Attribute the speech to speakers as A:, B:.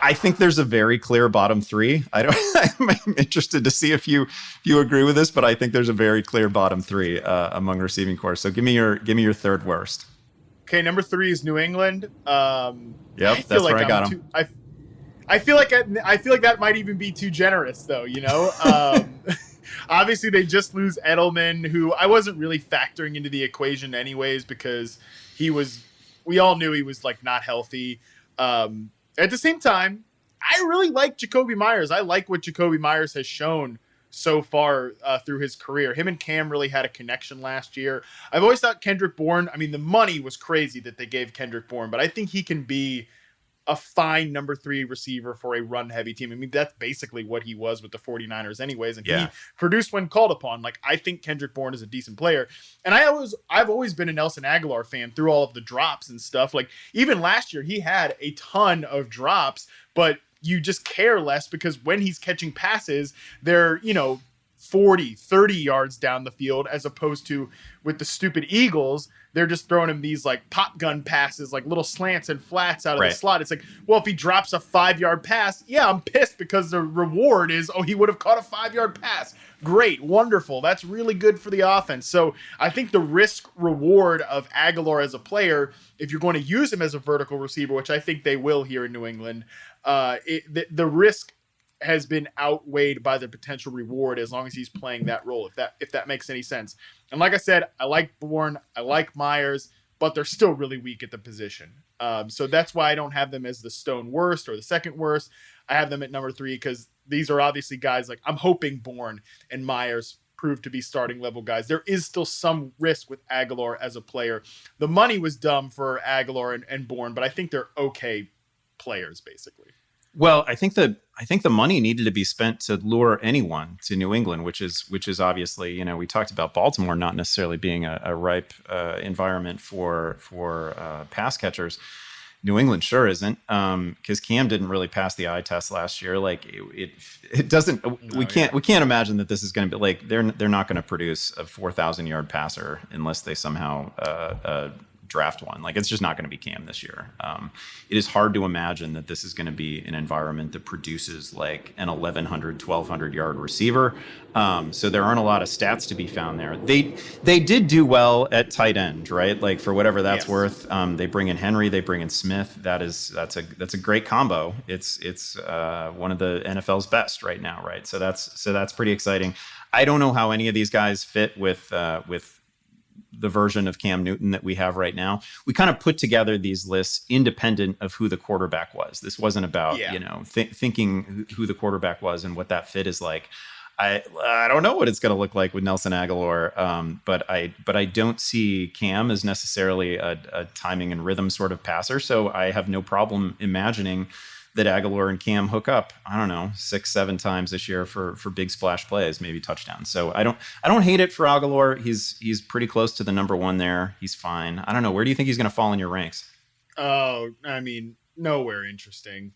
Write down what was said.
A: I think there's a very clear bottom three. I'm interested to see if you agree with this, but I think there's a very clear bottom three among receiving corps. So give me your third worst.
B: Okay, number 3 is New England. I
A: Yep,
B: feel
A: that's
B: like
A: where I
B: I'm
A: got
B: too.
A: him.
B: I feel like that might even be too generous, though. Obviously they just lose Edelman, who I wasn't really factoring into the equation anyways because we all knew he was like not healthy. At the same time, I really like Jacoby Myers. I like what Jacoby Myers has shown so far through his career. Him and Cam really had a connection last year. I've always thought Kendrick Bourne, I mean, the money was crazy that they gave Kendrick Bourne, but I think he can be a fine number 3 receiver for a run heavy team. I mean, that's basically what he was with the 49ers anyways. And he produced when called upon. Like, I think Kendrick Bourne is a decent player. And I've always been a Nelson Agholor fan through all of the drops and stuff. Like, even last year, he had a ton of drops, but you just care less because when he's catching passes, they're, 40, 30 yards down the field, as opposed to with the stupid Eagles, they're just throwing him these like pop gun passes, like little slants and flats out of the slot. It's like, well, if he drops a 5-yard pass, yeah, I'm pissed because the reward is, he would have caught a 5-yard pass. Great, wonderful. That's really good for the offense. So I think the risk reward of Agholor as a player, if you're going to use him as a vertical receiver, which I think they will here in New England, the risk has been outweighed by the potential reward as long as he's playing that role, if that makes any sense. And like I said, I like Bourne, I like Myers, but they're still really weak at the position. So that's why I don't have them as the stone worst or the second worst. I have them at number 3 because these are obviously guys like I'm hoping Bourne and Myers prove to be starting level guys. There is still some risk with Agholor as a player. The money was dumb for Agholor and Bourne, but I think they're okay players basically.
A: Well, I think the money needed to be spent to lure anyone to New England, which is obviously, we talked about Baltimore not necessarily being a ripe environment for pass catchers. New England sure isn't, because Cam didn't really pass the eye test last year. Like it doesn't. We can't imagine that this is going to be like they're not going to produce a 4,000-yard passer unless they somehow draft one. Like it's just not going to be Cam this year. It is hard to imagine that this is going to be an environment that produces like an 1,100, 1,200 yard receiver. So there aren't a lot of stats to be found there. They did do well at tight end, right? Like for whatever that's worth. They bring in Henry, they bring in Smith. That's a great combo. It's one of the NFL's best right now, right? So that's pretty exciting. I don't know how any of these guys fit with the version of Cam Newton that we have right now. We kind of put together these lists independent of who the quarterback was. This wasn't about, thinking who the quarterback was and what that fit is like. I don't know what it's going to look like with Nelson Agholor, but I don't see Cam as necessarily a timing and rhythm sort of passer. So I have no problem imagining that Agholor and Cam hook up, I don't know, 6-7 times this year for big splash plays, maybe touchdowns. So I don't hate it for Agholor. He's pretty close to the number 1 there. He's fine. I don't know. Where do you think he's going to fall in your ranks?
B: Oh, I mean, nowhere interesting.